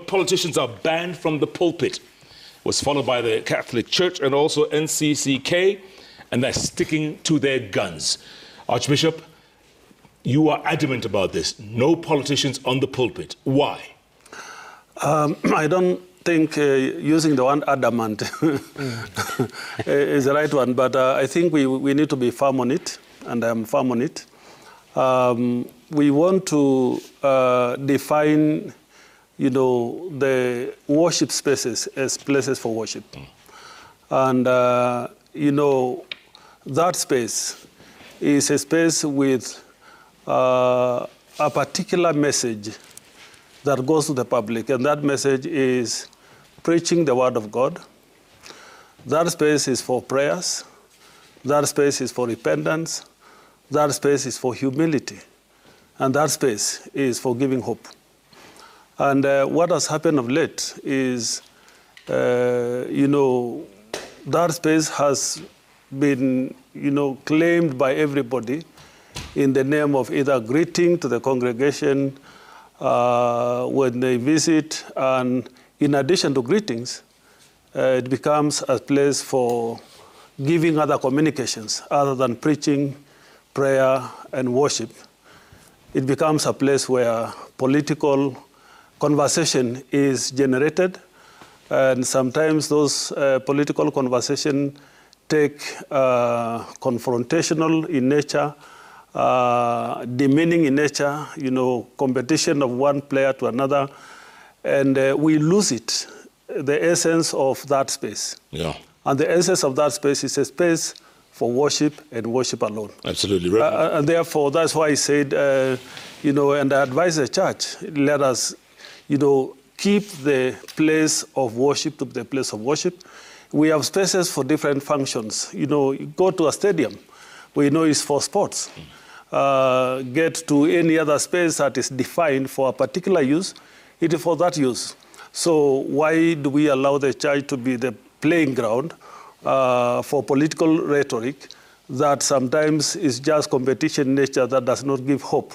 politicians are banned from the pulpit was followed by the Catholic Church and also NCCK, and they're sticking to their guns. Archbishop, you are adamant about this. No politicians on the pulpit. Why? I don't think using the word adamant is the right one, but I think we need to be firm on it, and I'm firm on it. We want to define, the worship spaces as places for worship. And, that space is a space with a particular message that goes to the public, and that message is preaching the word of God. That space is for prayers. That space is for repentance. That space is for humility. And that space is for giving hope. And what has happened of late is, that space has been, claimed by everybody in the name of either greeting to the congregation when they visit, and in addition to greetings, it becomes a place for giving other communications other than preaching, prayer, and worship. It becomes a place where political conversation is generated, and sometimes those political conversations take confrontational in nature, demeaning in nature, competition of one player to another, and we lose it, the essence of that space. Yeah. And the essence of that space is a space for worship and worship alone. Absolutely. And therefore, that's why I said, and I advise the church, let us, keep the place of worship to the place of worship. We have spaces for different functions. You go to a stadium, we know it's for sports. Get to any other space that is defined for a particular use, it is for that use. So why do we allow the church to be the playing ground for political rhetoric that sometimes is just competition in nature that does not give hope?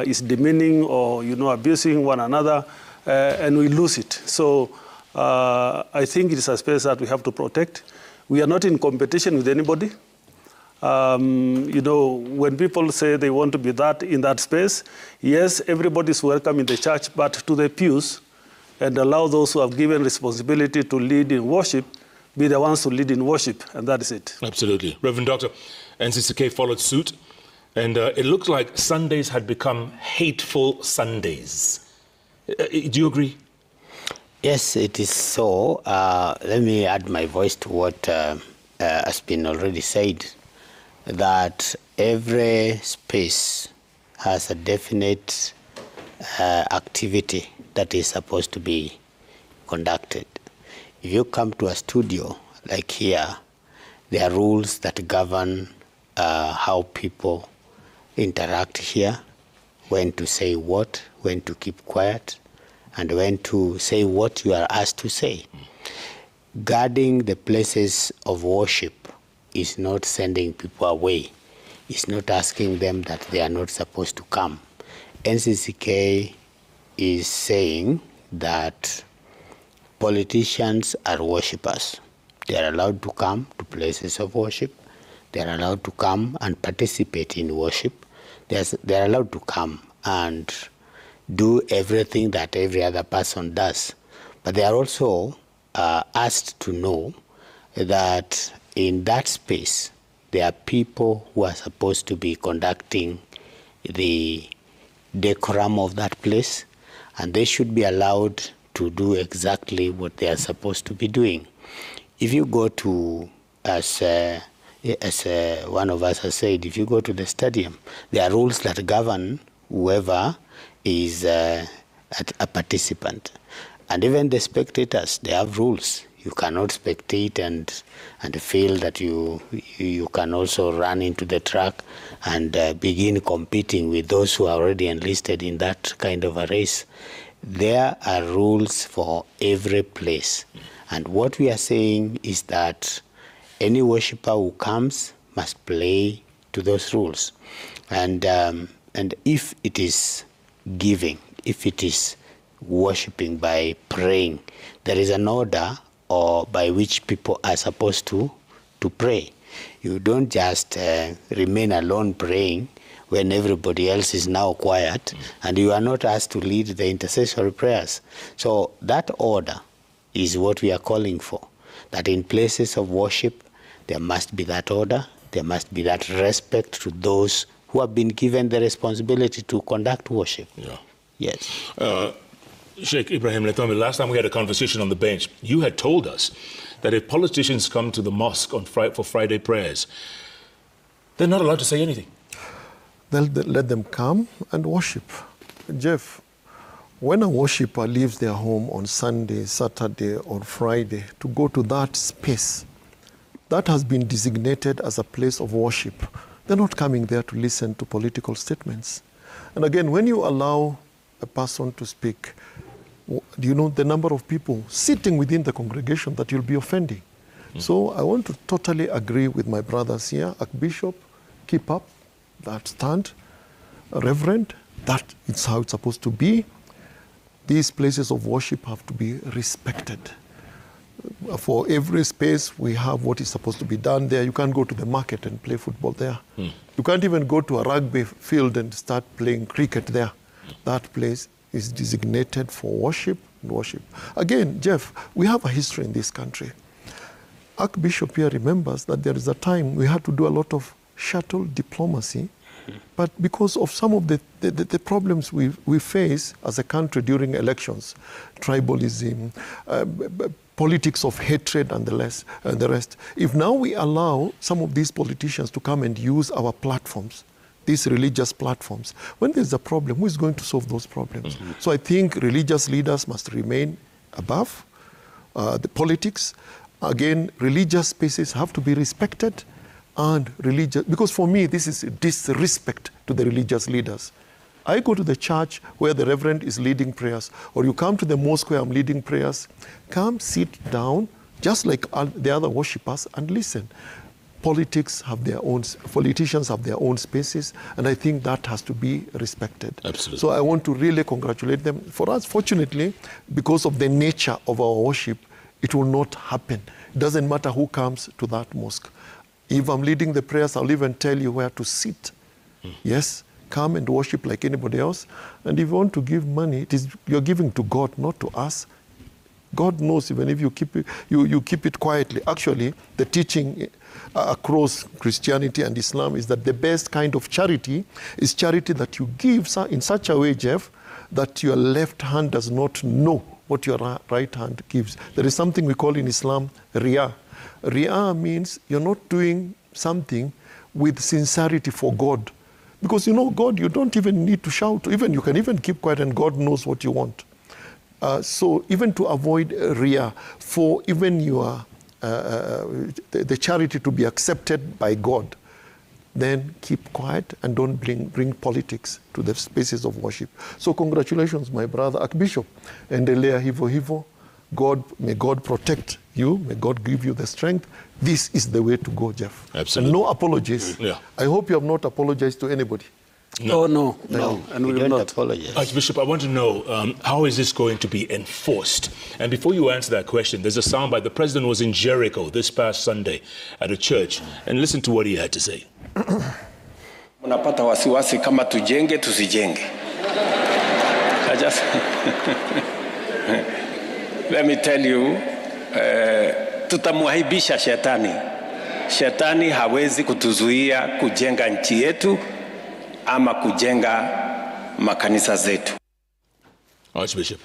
Is demeaning or, abusing one another, and we lose it. So I think it is a space that we have to protect. We are not in competition with anybody. When people say they want to be in that space, yes, everybody is welcome in the church, but to the pews, and allow those who have given responsibility to lead in worship be the ones to lead in worship, and that is it. Absolutely. Reverend Doctor, NCCK followed suit, and it looked like Sundays had become hateful Sundays. Do you agree? Yes, it is so. Let me add my voice to what has been already said, that every space has a definite activity that is supposed to be conducted. If you come to a studio like here, there are rules that govern how people interact here, when to say what, when to keep quiet, and when to say what you are asked to say. Guarding the places of worship is not sending people away. It's not asking them that they are not supposed to come. NCCK is saying that politicians are worshippers. They are allowed to come to places of worship. They are allowed to come and participate in worship. They are allowed to come and do everything that every other person does. But they are also asked to know that in that space, there are people who are supposed to be conducting the decorum of that place, and they should be allowed to do exactly what they are supposed to be doing. If you go to, as one of us has said, if you go to the stadium, there are rules that govern whoever is a participant. And even the spectators, they have rules. You cannot spectate and feel that you can also run into the track and begin competing with those who are already enlisted in that kind of a race. There are rules for every place. And what we are saying is that any worshiper who comes must play to those rules. And if it is giving, if it is worshiping by praying. There is an order or by which people are supposed to pray. You don't just remain alone praying when everybody else is now quiet, and you are not asked to lead the intercessory prayers. So that order is what we are calling for, that in places of worship, there must be that order, there must be that respect to those who have been given the responsibility to conduct worship. Yeah. Yes. Sheikh Ibrahim Lethambi, last time we had a conversation on the bench, you had told us that if politicians come to the mosque on for Friday prayers, they're not allowed to say anything. They'll let them come and worship. Jeff, when a worshipper leaves their home on Sunday, Saturday, or Friday to go to that space, that has been designated as a place of worship. They're not coming there to listen to political statements. And again, when you allow a person to speak, do you know the number of people sitting within the congregation that you'll be offending? So I want to totally agree with my brothers here. Archbishop, keep up that stand. Reverend, that is how it's supposed to be. These places of worship have to be respected. For every space, we have what is supposed to be done there. You can't go to the market and play football there. You can't even go to a rugby field and start playing cricket there. That place is designated for worship and worship. Again, Jeff, we have a history in this country. Archbishop here remembers that there is a time we had to do a lot of shuttle diplomacy, but because of some of the problems we face as a country during elections, tribalism, politics of hatred and the rest, if now we allow some of these politicians to come and use our platforms, these religious platforms, when there's a problem, who is going to solve those problems? So I think religious leaders must remain above the politics. Again, religious spaces have to be respected, and because for me, this is a disrespect to the religious leaders. I go to the church where the reverend is leading prayers, or you come to the mosque where I'm leading prayers, come sit down, just like the other worshippers, and listen. Politicians have their own spaces, and I think that has to be respected. Absolutely. So I want to really congratulate them. For us, fortunately, because of the nature of our worship, it will not happen. It doesn't matter who comes to that mosque. If I'm leading the prayers, I'll even tell you where to sit. Yes, come and worship like anybody else. And if you want to give money, you're giving to God, not to us. God knows even if you keep it, you keep it quietly. Actually, the teaching across Christianity and Islam is that the best kind of charity is charity that you give in such a way, Jeff, that your left hand does not know what your right hand gives. There is something we call in Islam riyah. Riyah means you're not doing something with sincerity for God. Because you know God, you don't even need to shout. You can even keep quiet and God knows what you want. So even to avoid riyah, for even your the charity to be accepted by God, then keep quiet and don't bring politics to the spaces of worship. So congratulations, my brother Archbishop. Endelea hivyo hivyo. May God protect you. May God give you the strength. This is the way to go, Jeff. Absolutely. And no apologies. Yeah. I hope you have not apologized to anybody. No. Oh, no. And we will don't not apologize. Archbishop, I want to know, how is this going to be enforced? And before you answer that question, there's a soundbite. The president was in Jericho this past Sunday at a church, and listen to what he had to say. Unapata wasiwasi kama tujenge tusijenge. Let me tell you, tutamwaibisha shetani. Shetani hawezi kutuzuia kujenga nchi yetu ama kujenga makanisa zetu. Archbishop,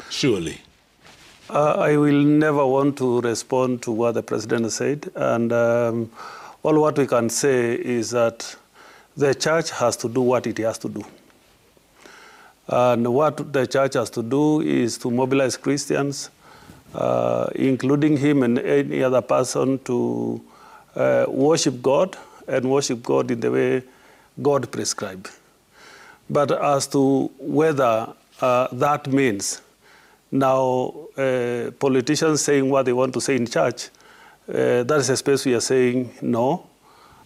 surely. I will never want to respond to what the president said. And all what we can say is that the church has to do what it has to do. And what the church has to do is to mobilize Christians, including him and any other person, to worship God and worship God in the way God prescribed. But as to whether that means now politicians saying what they want to say in church, that is a space we are saying no.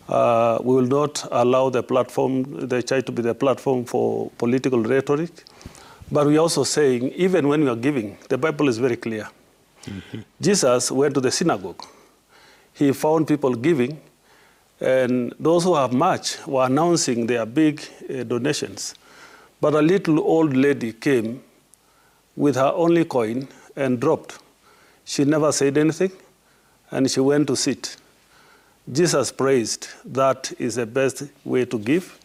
We will not allow the church to be the platform for political rhetoric. But we are also saying, even when we are giving, the Bible is very clear. Jesus went to the synagogue. He found people giving, and those who have much were announcing their big donations. But a little old lady came with her only coin and dropped. She never said anything, and she went to sit. Jesus praised that is the best way to give,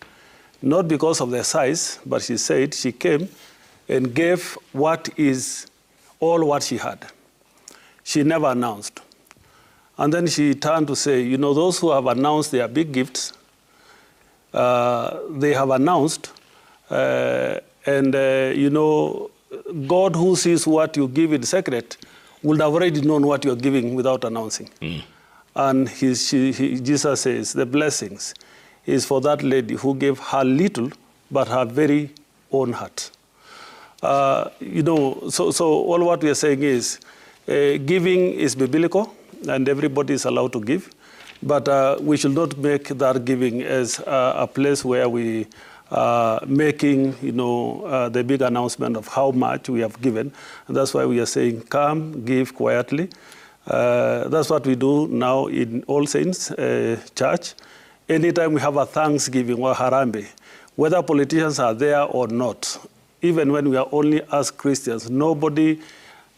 not because of their size, but she said she came and gave what is all what she had. She never announced. And then she turned to say, you know, those who have announced their big gifts, they have announced, you know, God who sees what you give in secret would have already known what you're giving without announcing. And Jesus says the blessings is for that lady who gave her little, but her very own heart. You know, so all what we are saying is giving is biblical, and everybody is allowed to give, but we should not make that giving as a place where we making, you know, the big announcement of how much we have given. And that's why we are saying, come, give quietly. That's what we do now in All Saints Church. Anytime we have a Thanksgiving or Harambe, whether politicians are there or not, even when we are only as Christians, nobody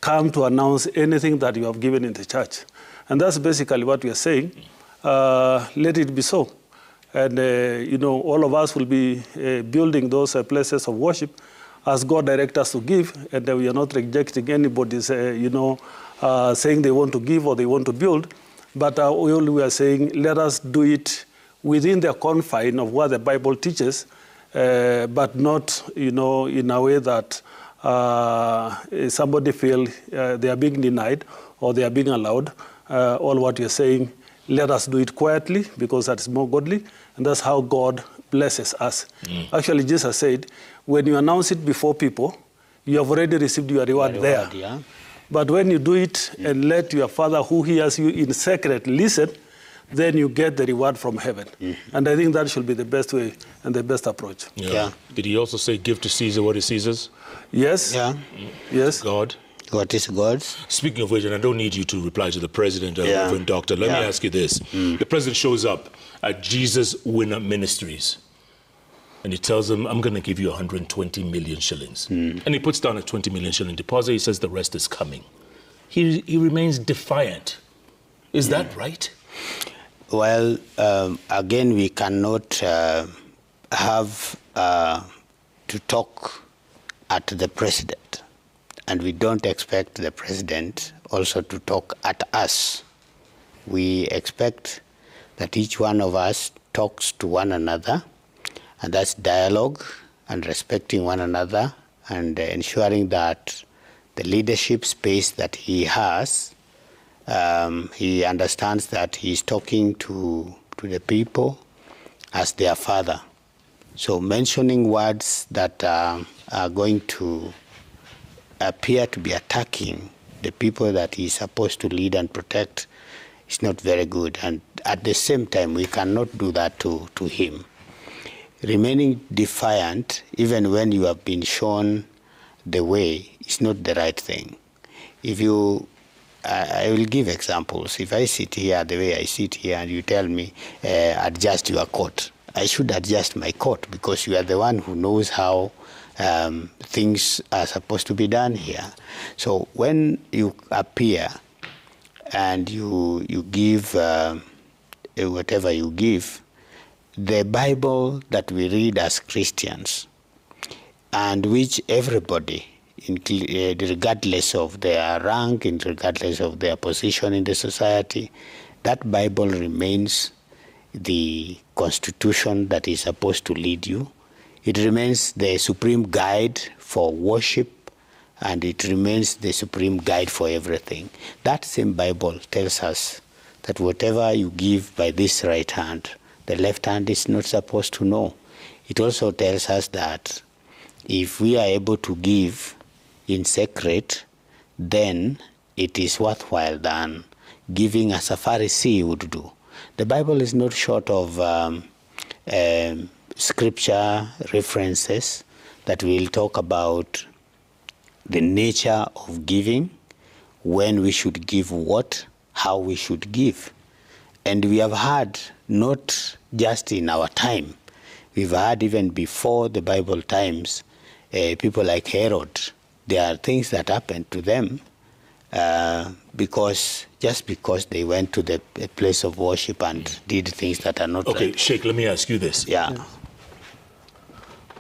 come to announce anything that you have given in the church. And that's basically what we are saying. Let it be so. And, you know, all of us will be building those places of worship as God directs us to give, and we are not rejecting anybody's, you know, saying they want to give or they want to build, but we are saying let us do it within the confine of what the Bible teaches, but not, you know, in a way that somebody feel they are being denied or they are being allowed. All what you're saying, let us do it quietly because that's more godly, and that's how God blesses us. Actually, Jesus said, when you announce it before people, you have already received your reward there. Yeah. But when you do it and let your Father who hears you in secret listen, then you get the reward from heaven. And I think that should be the best way and the best approach. Yeah. Did he also say, give to Caesar what is Caesar's? Yes. Yeah. Yes. God. What is God's? Speaking of which, and I don't need you to reply to the president or Reverend Doctor, let me ask you this. The president shows up at Jesus Winner Ministries and he tells them, I'm going to give you 120 million shillings. And he puts down a 20 million shilling deposit. He says the rest is coming. He remains defiant. Is that right? Well, again, we cannot have to talk at the president. And we don't expect the president also to talk at us. We expect that each one of us talks to one another, and that's dialogue and respecting one another and ensuring that the leadership space that he has, he understands that he's talking to the people as their father. So mentioning words that are going to appear to be attacking the people that he's supposed to lead and protect is not very good. And at the same time, we cannot do that to him. Remaining defiant, even when you have been shown the way, is not the right thing. If you, I will give examples. If I sit here the way I sit here and you tell me, adjust your coat, I should adjust my coat because you are the one who knows how things are supposed to be done here. So when you appear and you give whatever you give, the Bible that we read as Christians, and which everybody, regardless of their rank and regardless of their position in the society, that Bible remains the constitution that is supposed to lead you. It remains the supreme guide for worship, and it remains the supreme guide for everything. That same Bible tells us that whatever you give by this right hand, the left hand is not supposed to know. It also tells us that if we are able to give in secret, then it is worthwhile than giving as a Pharisee would do. The Bible is not short of scripture references that will talk about the nature of giving, when we should give what, how we should give. And we have had, not just in our time, we've had even before the Bible times, people like Herod. There are things that happened to them because they went to the place of worship and did things that are not Okay, right. Sheikh, let me ask you this. Yeah. Yes.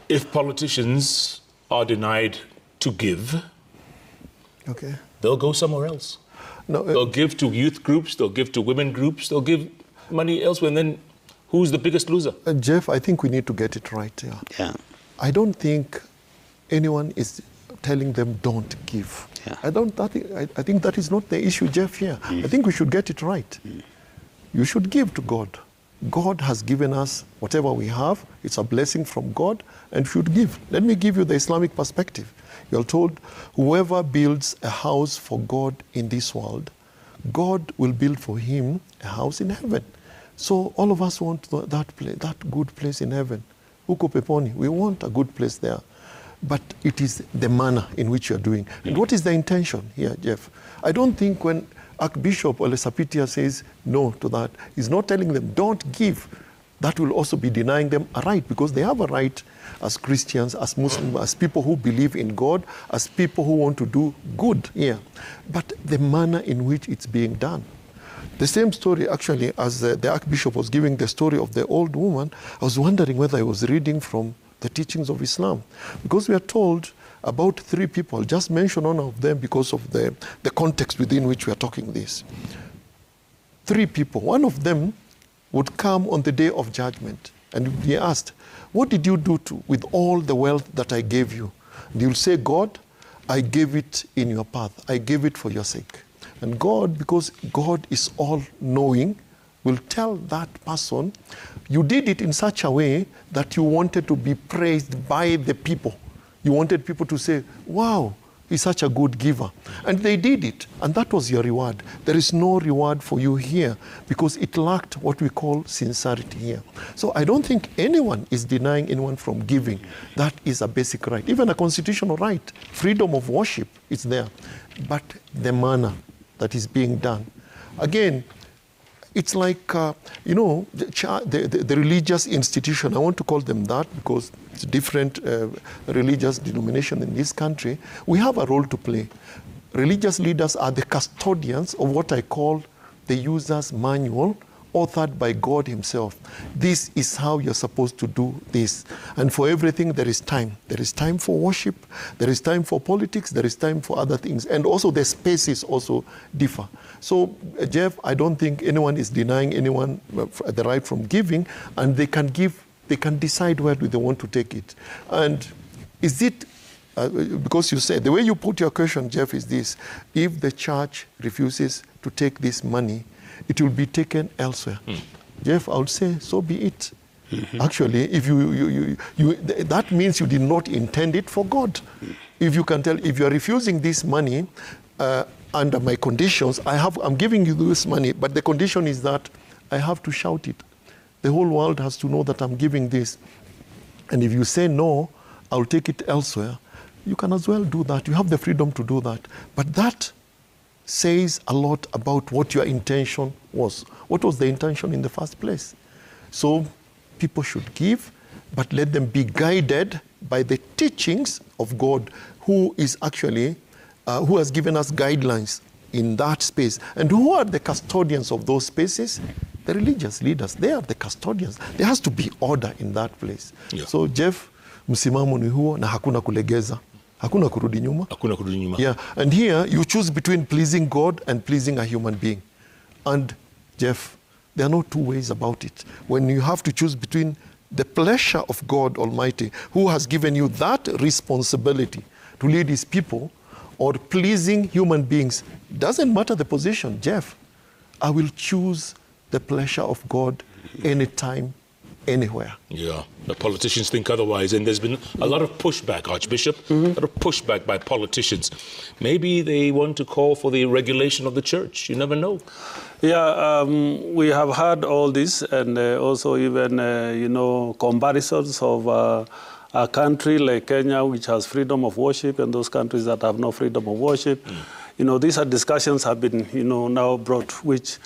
If politicians are denied to give, Okay. they'll go somewhere else. No, They'll give to youth groups, they'll give to women groups, they'll give money elsewhere, and then who's the biggest loser? Jeff, I think we need to get it right here. Yeah. I don't think anyone is telling them don't give. Yeah. I think that is not the issue, Jeff, here. I think we should get it right. You should give to God. God has given us whatever we have. It's a blessing from God, and we should give. Let me give you the Islamic perspective. You're told, whoever builds a house for God in this world, God will build for him a house in heaven. So all of us want that good place in heaven. Huko peponi, we want a good place there. But it is the manner in which you're doing. And what is the intention here, Jeff? I don't think when Archbishop Olesapitia says no to that, he's not telling them don't give. That will also be denying them a right, because they have a right as Christians, as Muslims, as people who believe in God, as people who want to do good here. But the manner in which it's being done. The same story, actually, as the Archbishop was giving the story of the old woman, I was wondering whether I was reading from the teachings of Islam. Because we are told about 3 people, just mention one of them because of the context within which we are talking this. 3 people, one of them would come on the day of judgment and be asked, what did you do with all the wealth that I gave you? And you'll say, God, I gave it in your path. I gave it for your sake. And God, because God is all-knowing, will tell that person, you did it in such a way that you wanted to be praised by the people. You wanted people to say, wow, he's such a good giver. And they did it, and that was your reward. There is no reward for you here because it lacked what we call sincerity here. So I don't think anyone is denying anyone from giving. That is a basic right, even a constitutional right. Freedom of worship is there. But the manner that is being done. Again, it's like, the religious institution, I want to call them that because it's a different religious denomination in this country. We have a role to play. Religious leaders are the custodians of what I call the user's manual, authored by God himself. This is how you're supposed to do this. And for everything, there is time. There is time for worship. There is time for politics. There is time for other things. And also the spaces also differ. So, Jeff, I don't think anyone is denying anyone the right from giving, and they can give, they can decide where do they want to take it. And is it, because you said, the way you put your question, Jeff, is this: if the church refuses to take this money, it will be taken elsewhere. Jeff, I would say, so be it. Actually, if that means you did not intend it for God. If you can tell, if you are refusing this money under my conditions, I'm giving you this money, but the condition is that I have to shout it. The whole world has to know that I'm giving this. And if you say no, I'll take it elsewhere, you can as well do that. You have the freedom to do that. But that says a lot about what your intention was. What was the intention in the first place? So people should give, but let them be guided by the teachings of God, who is actually, who has given us guidelines in that space. And who are the custodians of those spaces? The religious leaders. They are the custodians. There has to be order in that place. Yeah. So Jeff, msimamo ni huo na hakuna kulegeza. Hakuna kurudi nyuma. Hakuna kurudi nyuma. Yeah, and here you choose between pleasing God and pleasing a human being. And Jeff, there are no two ways about it. When you have to choose between the pleasure of God Almighty, who has given you that responsibility to lead his people, or pleasing human beings, doesn't matter the position, Jeff, I will choose the pleasure of God anytime, anywhere. Yeah, the politicians think otherwise, and there's been a lot of pushback, Archbishop, a lot of pushback by politicians. Maybe they want to call for the regulation of the church. You never know. Yeah, we have heard all this, and also even, comparisons of a country like Kenya, which has freedom of worship, and those countries that have no freedom of worship. These are discussions have been, now brought, which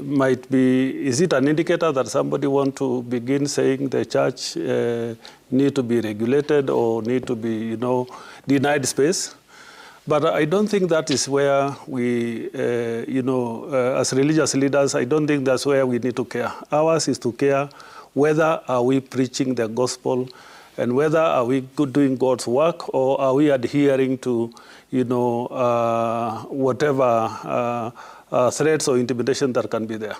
might be, is it an indicator that somebody want to begin saying the church need to be regulated or need to be, denied space? But I don't think that is where we, as religious leaders, I don't think that's where we need to care. Ours is to care whether are we preaching the gospel and whether are we doing God's work or are we adhering to, whatever threats or intimidation that can be there.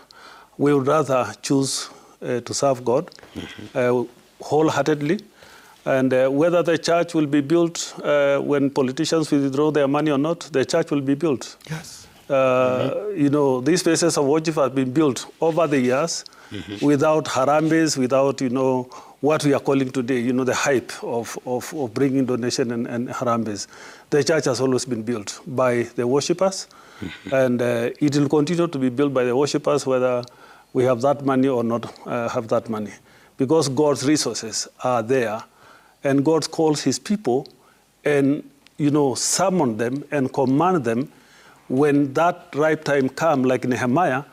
We would rather choose to serve God wholeheartedly. And whether the church will be built when politicians withdraw their money or not, the church will be built. Yes. These places of worship have been built over the years without harambes, without, what we are calling today, the hype of bringing donation and harambes. The church has always been built by the worshippers, and it will continue to be built by the worshippers whether we have that money or not have that money. Because God's resources are there, and God calls his people and, summon them and command them when that right time comes, like Nehemiah,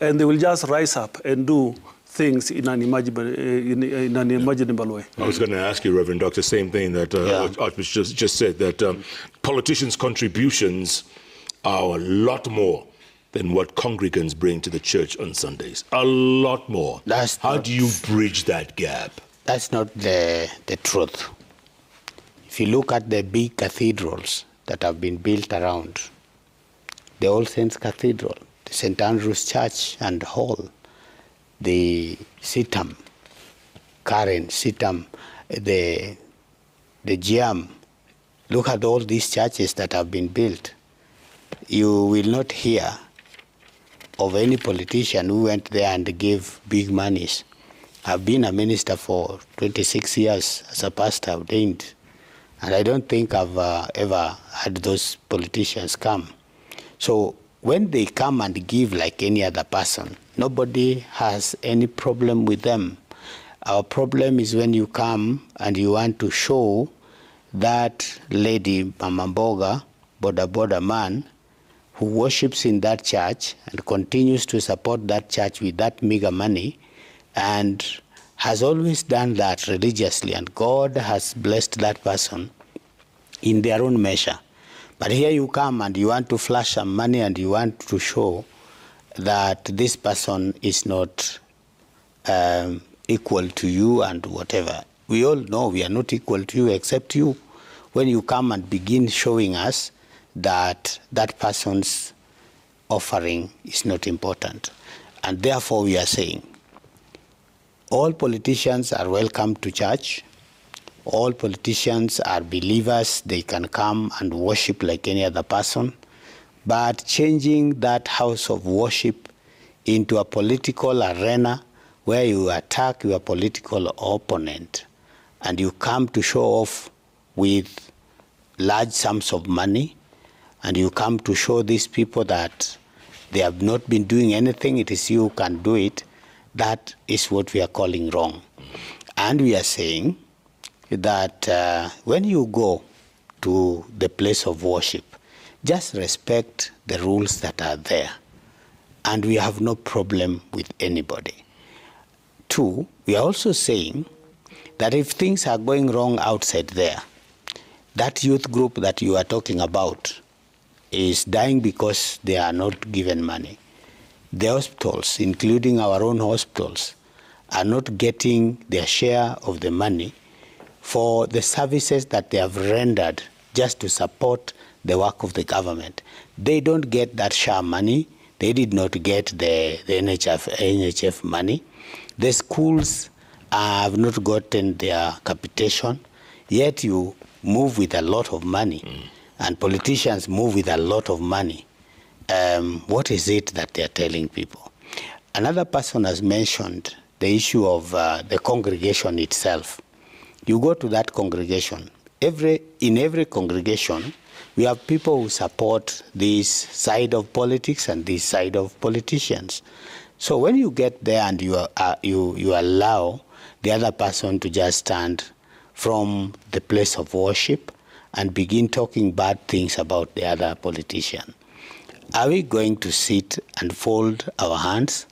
and they will just rise up and do things in an unimaginable way. I was going to ask you, Reverend Doctor, same thing that Archbishop just said, that politicians' contributions are a lot more than what congregants bring to the church on Sundays. A lot more. How do you bridge that gap? That's not the truth. If you look at the big cathedrals that have been built around, the All Saints Cathedral, the St. Andrew's Church and Hall, the Sitam, the Giam, look at all these churches that have been built. You will not hear of any politician who went there and gave big monies. I've been a minister for 26 years as a pastor ordained, and I don't think I've ever had those politicians come. So when they come and give like any other person, nobody has any problem with them. Our problem is when you come and you want to show that lady, Mama Mboga, Boda man, who worships in that church and continues to support that church with that meager money, and has always done that religiously, and God has blessed that person in their own measure. But here you come and you want to flash some money and you want to show that this person is not equal to you and whatever. We all know we are not equal to you except you. When you come and begin showing us that that person's offering is not important. And therefore we are saying, all politicians are welcome to church. All politicians are believers. They can come and worship like any other person. But changing that house of worship into a political arena where you attack your political opponent and you come to show off with large sums of money, and you come to show these people that they have not been doing anything, it is you who can do it, that is what we are calling wrong. And we are saying that when you go to the place of worship, just respect the rules that are there. And we have no problem with anybody. Two, we are also saying that if things are going wrong outside there, that youth group that you are talking about is dying because they are not given money. The hospitals, including our own hospitals, are not getting their share of the money for the services that they have rendered just to support the work of the government. They don't get that share money. They did not get the NHF money. The schools have not gotten their capitation, yet you move with a lot of money, and politicians move with a lot of money. What is it that they're telling people? Another person has mentioned the issue of the congregation itself. You go to that congregation. In every congregation, we have people who support this side of politics and this side of politicians. So when you get there and you allow the other person to just stand from the place of worship and begin talking bad things about the other politician? Are we going to sit and fold our hands?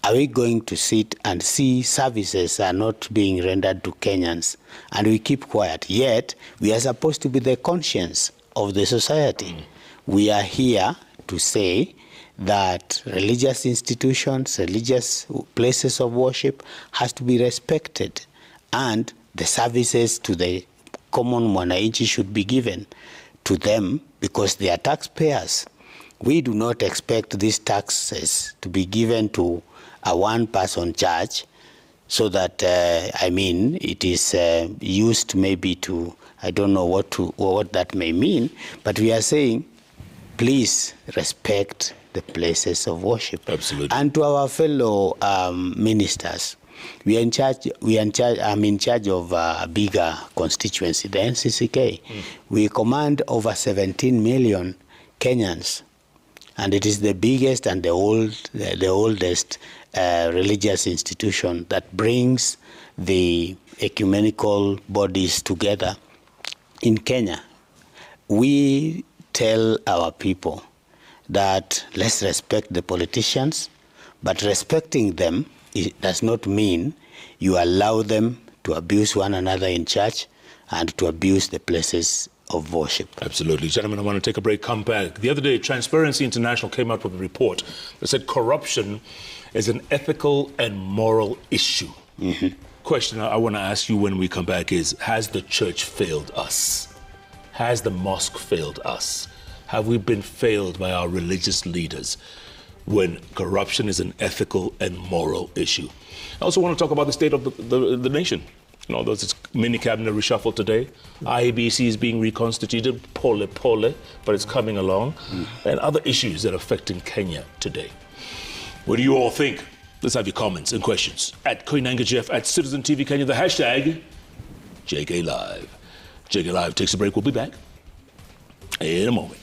Are we going to sit and see services are not being rendered to Kenyans and we keep quiet? Yet, we are supposed to be the conscience of the society. We are here to say that religious institutions, religious places of worship has to be respected, and the services to the common mwananchi should be given to them because they are taxpayers. We do not expect these taxes to be given to a one-person church so that, it is used maybe to, I don't know what that may mean, but we are saying, please respect the places of worship. Absolutely. And to our fellow ministers, we are in charge. I'm in charge of a bigger constituency, the NCCK. We command over 17 million Kenyans, and it is the biggest and the oldest religious institution that brings the ecumenical bodies together in Kenya. We tell our people that let's respect the politicians, but respecting them does not mean you allow them to abuse one another in church and to abuse the places of worship. Absolutely. Gentlemen, I want to take a break, come back. The other day, Transparency International came out with a report that said corruption is an ethical and moral issue. Question I want to ask you when we come back is, has the church failed us? Has the mosque failed us? Have we been failed by our religious leaders when corruption is an ethical and moral issue? I also want to talk about the state of the nation. You know, there's this mini cabinet reshuffle today. IEBC is being reconstituted, pole, but it's coming along. And other issues that are affecting Kenya today. What do you all think? Let's have your comments and questions. At Koinange Jeff, at Citizen TV Kenya, the hashtag JKLIVE. JKLIVE takes a break. We'll be back in a moment.